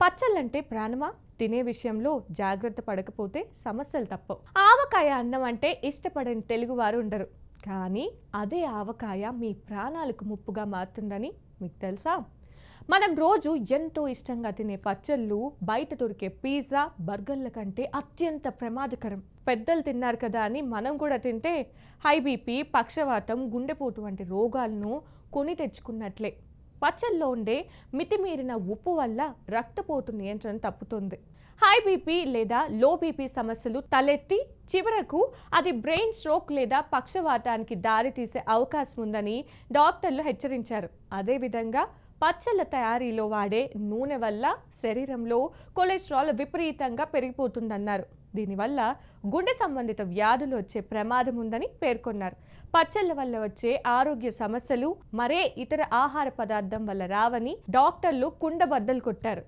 పచ్చళ్ళంటే ప్రాణమా? తినే విషయంలో జాగ్రత్త పడకపోతే సమస్యలు తప్పవు. ఆవకాయ అన్నం అంటే ఇష్టపడని తెలుగువారు ఉండరు. కానీ అదే ఆవకాయ మీ ప్రాణాలకు ముప్పుగా మారుతుందని మీకు తెలుసా? మనం రోజు ఎంతో ఇష్టంగా తినే పచ్చళ్ళు బయట దొరికే పిజ్జా, బర్గర్ల కంటే అత్యంత ప్రమాదకరం. పెద్దలు తిన్నారు కదా అని మనం కూడా తింటే హై బీపీ, పక్షవాతం, గుండెపోటు వంటి రోగాలను కొని తెచ్చుకున్నట్లే. పచ్చల్లో ఉండే మితిమీరిన ఉప్పు వల్ల రక్తపోటు నియంత్రణ తప్పుతుంది. హై బీపీ లేదా లో బీపీ సమస్యలు తలెత్తి చివరకు అది బ్రెయిన్ స్ట్రోక్ లేదా పక్షవాతానికి దారితీసే అవకాశం ఉందని డాక్టర్లు హెచ్చరించారు. అదేవిధంగా పచ్చళ్ళ తయారీలో వాడే నూనె వల్ల శరీరంలో కొలెస్ట్రాల్ విపరీతంగా పెరిగిపోతుందన్నారు. దీనివల్ల గుండె సంబంధిత వ్యాధులు వచ్చే ప్రమాదం ఉందని పేర్కొన్నారు. పచ్చళ్ళ వల్ల వచ్చే ఆరోగ్య సమస్యలు మరే ఇతర ఆహార పదార్థం వల్ల రావని డాక్టర్లు కుండబద్దలు కొట్టారు.